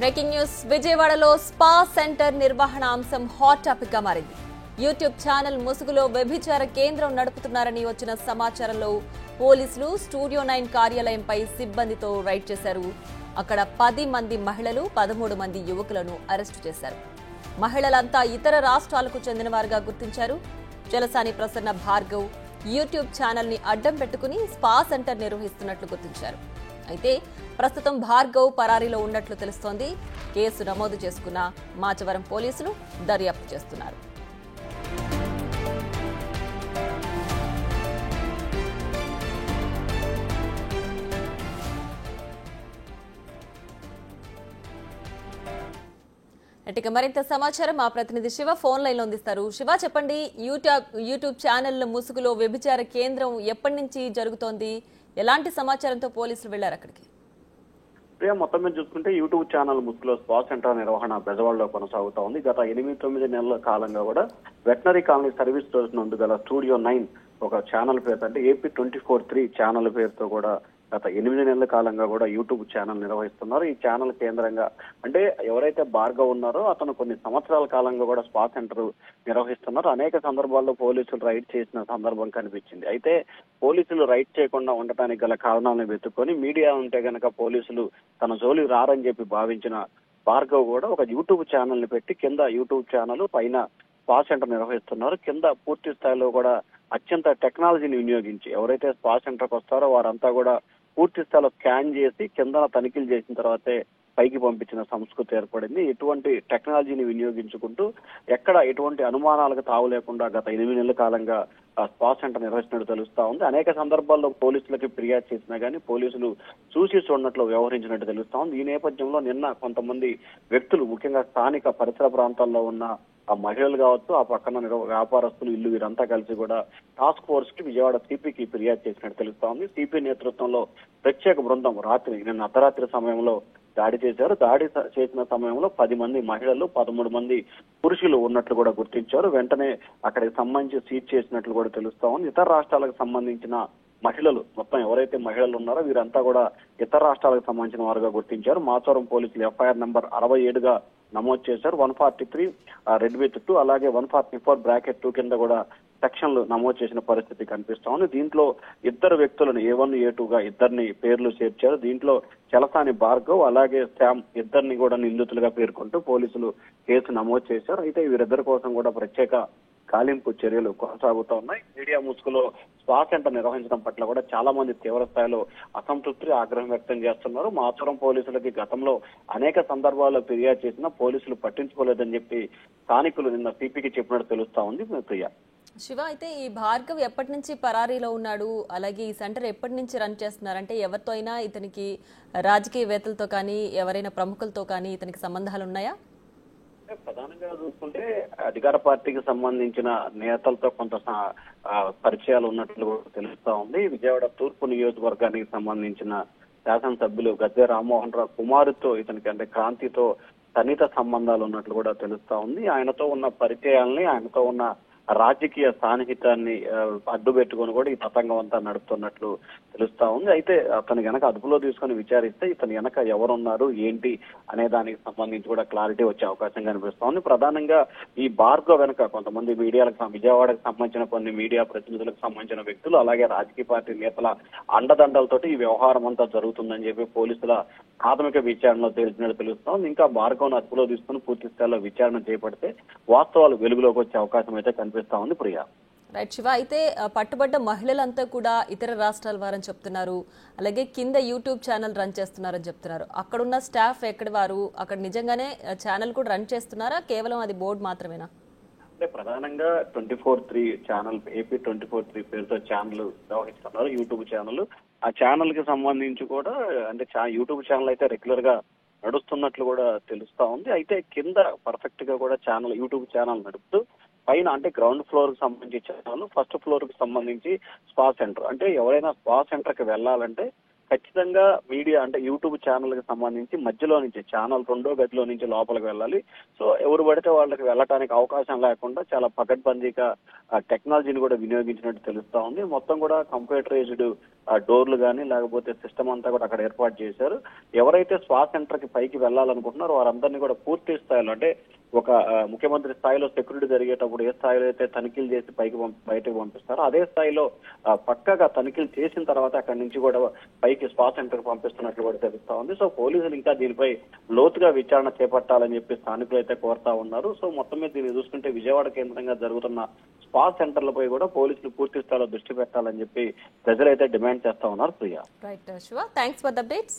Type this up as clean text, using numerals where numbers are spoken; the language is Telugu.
బ్రేకింగ్ న్యూస్ విజయవాడలో స్పా సెంటర్ నిర్వహణ అంశం హాట్ టాపిక్ గా మారింది. యూట్యూబ్ ఛానల్ ముసుగులో వ్యభిచార కేంద్రం నడుపుతున్నారని వచ్చిన సమాచారంలో పోలీసులు స్టూడియో 9 కార్యాలయంపై సిబ్బందితో రైడ్ చేశారు. అక్కడ 10 మంది మహిళలు 13 మంది యువకులను అరెస్టు చేశారు. మహిళలంతా ఇతర రాష్ట్రాలకు చెందినవారుగా గుర్తించారు. జలసాని ప్రసన్న భార్గవ్ యూట్యూబ్ ఛానల్ ని అడ్డం పెట్టుకుని స్పా సెంటర్ నిర్వహిస్తున్నట్లు గుర్తించారు. అయితే ప్రస్తుతం భార్గవ్ పరారీలో ఉన్నట్లు తెలుస్తోంది. కేసు నమోదు చేసుకున్న మాచవరం పోలీసులు దర్యాప్తు చేస్తున్నారు. ఇక మరింత సమాచారం మా ప్రతినిధి శివ ఫోన్ లైన్ లో అందిస్తారు. శివ, చెప్పండి, యూట్యూబ్ ఛానల్ ముసుగులో వ్యభిచార కేంద్రం ఎప్పటి నుంచి జరుగుతోంది? ఎలాంటి సమాచారంతో పోలీసులు వెళ్లారు అక్కడికి? మొత్తం మీద చూసుకుంటే యూట్యూబ్ ఛానల్ ముసుగులో స్పా సెంటర్ నిర్వహణ బెజవాడలో కొనసాగుతా ఉంది. గత 8-9 నెలల కాలంగా కూడా వెటనరీ కాలనీ సర్వీస్ రోజు నందు గల స్టూడియో 9 ఒక ఛానల్ పేరు, అంటే AP 24/3 ఛానల్ పేరుతో కూడా గత 8 నెలల కాలంగా కూడా యూట్యూబ్ ఛానల్ నిర్వహిస్తున్నారు. ఈ ఛానల్ కేంద్రంగా అంటే ఎవరైతే భార్గవ్ ఉన్నారో అతను కొన్ని సంవత్సరాల కాలంగా కూడా స్పా సెంటర్ నిర్వహిస్తున్నారు. అనేక సందర్భాల్లో పోలీసులు రైడ్ చేసిన సందర్భం కనిపించింది. అయితే పోలీసులు రైడ్ చేయకుండా ఉండటానికి గల కారణాలను వెతుక్కొని మీడియా ఉంటే గనక పోలీసులు తన జోలికి రారని చెప్పి భావించిన భార్గవ్ కూడా ఒక యూట్యూబ్ ఛానల్ ని పెట్టి కింద యూట్యూబ్ ఛానల్ పైన స్పా సెంటర్ నిర్వహిస్తున్నారు. కింద పూర్తి స్థాయిలో కూడా అత్యంత టెక్నాలజీని వినియోగించి ఎవరైతే స్పా సెంటర్కి వస్తారో వారంతా కూడా పూర్తి స్థాయిలో స్కాన్ చేసి కింద తనిఖీలు చేసిన తర్వాతే పైకి పంపించిన సంస్కృతి ఏర్పడింది. ఎటువంటి టెక్నాలజీని వినియోగించుకుంటూ ఎక్కడ ఎటువంటి అనుమానాలకు తావు లేకుండా గత 8 నెలల కాలంగా స్పా సెంటర్ నిర్వహిస్తున్నట్టు తెలుస్తా ఉంది. అనేక సందర్భాల్లో పోలీసులకి ఫిర్యాదు చేసినా గానీ పోలీసులు చూసి చూడనట్లు వ్యవహరించినట్టు తెలుస్తా ఉంది. ఈ నేపథ్యంలో నిన్న కొంతమంది వ్యక్తులు, ముఖ్యంగా స్థానిక పరిసర ప్రాంతాల్లో ఉన్న ఆ మహిళలు కావచ్చు, ఆ పక్కన వ్యాపారస్తులు, ఇల్లు, వీరంతా కలిసి కూడా టాస్క్ ఫోర్స్ కి విజయవాడ సిపికి ఫిర్యాదు చేసినట్టు తెలుస్తా ఉంది. సిపి నేతృత్వంలో ప్రత్యేక బృందం నిన్న అర్ధరాత్రి సమయంలో దాడి చేశారు. దాడి చేసిన సమయంలో 10 మంది మహిళలు, 13 మంది పురుషులు ఉన్నట్లు కూడా గుర్తించారు. వెంటనే అక్కడికి సంబంధించి సీజ్ చేసినట్లు కూడా తెలుస్తా ఉంది. ఇతర రాష్ట్రాలకు సంబంధించిన మహిళలు, మొత్తం ఎవరైతే మహిళలు ఉన్నారో వీరంతా కూడా ఇతర రాష్ట్రాలకు సంబంధించిన వారుగా గుర్తించారు. మాచవరం పోలీసులు FIR నంబర్ 67గా నమోదు చేశారు. 143 రెడ్ విత్ 2 అలాగే 144 బ్రాకెట్ 2 కింద కూడా సెక్షన్లు నమోదు చేసిన పరిస్థితి కనిపిస్తా ఉంది. దీంట్లో ఇద్దరు వ్యక్తులను A1, A2గా ఇద్దరిని పేర్లు చేర్చారు. దీంట్లో చలసాని భార్గవ్ అలాగే శ్యామ్ ఇద్దరిని కూడా నిందితులుగా పేర్కొంటూ పోలీసులు కేసు నమోదు చేశారు. అయితే వీరిద్దరి కోసం కూడా ప్రత్యేక గాలింపు చర్యలు కొనసాగుతూ ఉన్నాయి. మీడియా ముసుగులో స్పా సెంటర్ నిర్వహించడం పట్ల కూడా చాలా మంది తీవ్ర స్థాయిలో అసంతృప్తి, ఆగ్రహం వ్యక్తం చేస్తున్నారు. మాచవరం పోలీసులకి గతంలో అనేక సందర్భాల్లో ఫిర్యాదు చేసినా పోలీసులు పట్టించుకోలేదని చెప్పి స్థానికులు నిన్న సిపికి చెప్పినట్టు తెలుస్తా ఉంది. ప్రియా, శివ, అయితే ఈ భార్గవ్ ఎప్పటి నుంచి పరారీలో ఉన్నాడు? అలాగే ఈ సెంటర్ ఎప్పటి నుంచి రన్ చేస్తున్నారు? అంటే ఎవరితో అయినా ఇతనికి రాజకీయవేత్తలతో కానీ ఎవరైనా ప్రముఖులతో కానీ ఇతనికి సంబంధాలు ఉన్నాయా? ప్రధానంగా చూసుకుంటే అధికార పార్టీకి సంబంధించిన నేతలతో కొంత పరిచయాలు ఉన్నట్లు తెలుస్తా ఉంది. విజయవాడ తూర్పు నియోజకవర్గానికి సంబంధించిన శాసనసభ్యులు గద్దె రామ్మోహన్ రావు కుమారుతో ఇతనికి, అంటే క్రాంతితో సన్నిహిత సంబంధాలు ఉన్నట్లు కూడా తెలుస్తా ఉంది. ఆయనతో ఉన్న పరిచయాలని, ఆయనతో ఉన్న రాజకీయ సాన్నిహితాన్ని అడ్డు పెట్టుకొని కూడా ఈ తతంగం అంతా నడుపుతున్నట్లు తెలుస్తా ఉంది. అయితే అతను గనక అదుపులో తీసుకొని విచారిస్తే ఇతను వెనక ఎవరున్నారు, ఏంటి అనే దానికి సంబంధించి కూడా క్లారిటీ వచ్చే అవకాశం కనిపిస్తా ఉంది. ప్రధానంగా ఈ భార్గవ్ వెనక కొంతమంది విజయవాడకు సంబంధించిన కొన్ని మీడియా ప్రతినిధులకు సంబంధించిన వ్యక్తులు, అలాగే రాజకీయ పార్టీ నేతల అండదండలతోటి ఈ వ్యవహారం అంతా జరుగుతుందని చెప్పి పోలీసుల ప్రాథమిక విచారణలో తేల్చినట్టు తెలుస్తోంది. ఇంకా భార్గవ్ను అదుపులో తీసుకుని పూర్తి స్థాయిలో విచారణ చేపడితే వాస్తవాలు వెలుగులోకి వచ్చే అవకాశం అయితే కనిపిస్తా ఉంది. ప్రియా, రైట్ శివ, అయితే పట్టుబడ్డ మహిళలంతా కూడా ఇతర రాష్ట్రాల వారని చెప్తున్నారు. అలాగే కింద యూట్యూబ్ ఛానల్ రన్ చేస్తున్నారని చెప్తున్నారు. అక్కడున్న స్టాఫ్ ఎక్కడి వారు? అక్కడ నిజంగానే ఛానల్ కూడా రన్ చేస్తున్నారా? కేవలం అది బోర్డు మాత్రమేనా? అంటే ప్రధానంగా 24/3 ఛానల్, AP 24/3 పేరుతో ఛానల్ నిర్వహిస్తున్నారు, యూట్యూబ్ ఛానల్. ఆ ఛానల్ కి సంబంధించి కూడా అంటే యూట్యూబ్ ఛానల్ అయితే రెగ్యులర్ గా నడుస్తున్నట్లు కూడా తెలుస్తా ఉంది. అయితే కింద పర్ఫెక్ట్ గా కూడా యూట్యూబ్ ఛానల్ నడుపుతూ పైన, అంటే గ్రౌండ్ ఫ్లోర్ కి సంబంధించి ఛానల్, ఫస్ట్ ఫ్లోర్ కి సంబంధించి స్పా సెంటర్. అంటే ఎవరైనా స్పా సెంటర్ కి వెళ్ళాలంటే ఖచ్చితంగా మీడియా, అంటే యూట్యూబ్ ఛానల్ కి సంబంధించి మధ్యలో నుంచి ఛానల్ 2వ గదిలో నుంచి లోపలికి వెళ్ళాలి. సో ఎవరు పడితే వాళ్ళకి వెళ్ళటానికి అవకాశం లేకుండా చాలా పకడ్బందీగా టెక్నాలజీని కూడా వినియోగించినట్టు తెలుస్తా ఉంది. మొత్తం కూడా కంప్యూటరైజ్డ్ డోర్లు కానీ లేకపోతే సిస్టమ్ అంతా కూడా అక్కడ ఏర్పాటు చేశారు. ఎవరైతే స్పా సెంటర్ కి పైకి వెళ్లాలనుకుంటున్నారో వారందరినీ కూడా పూర్తి స్థాయిలో అంటే ఒక ముఖ్యమంత్రి స్థాయిలో సెక్యూరిటీ జరిగేటప్పుడు ఏ స్థాయిలో అయితే తనిఖీలు చేసి బయటకు పంపిస్తారో అదే స్థాయిలో పక్కగా తనిఖీలు చేసిన తర్వాత అక్కడి నుంచి కూడా పైకి స్పా సెంటర్ పంపిస్తున్నట్లు కూడా తెలుస్తా ఉంది. సో పోలీసులు ఇంకా దీనిపై లోతుగా విచారణ చేపట్టాలని చెప్పి స్థానికులు అయితే కోరుతా ఉన్నారు. సో మొత్తం మీద దీన్ని చూసుకుంటే విజయవాడ కేంద్రంగా జరుగుతున్న స్పా సెంటర్లపై కూడా పోలీసులు పూర్తి స్థాయిలో దృష్టి పెట్టాలని చెప్పి ప్రజలైతే డిమాండ్ చేస్తా ఉన్నారు. Priya. Right Shiva, thanks for the updates.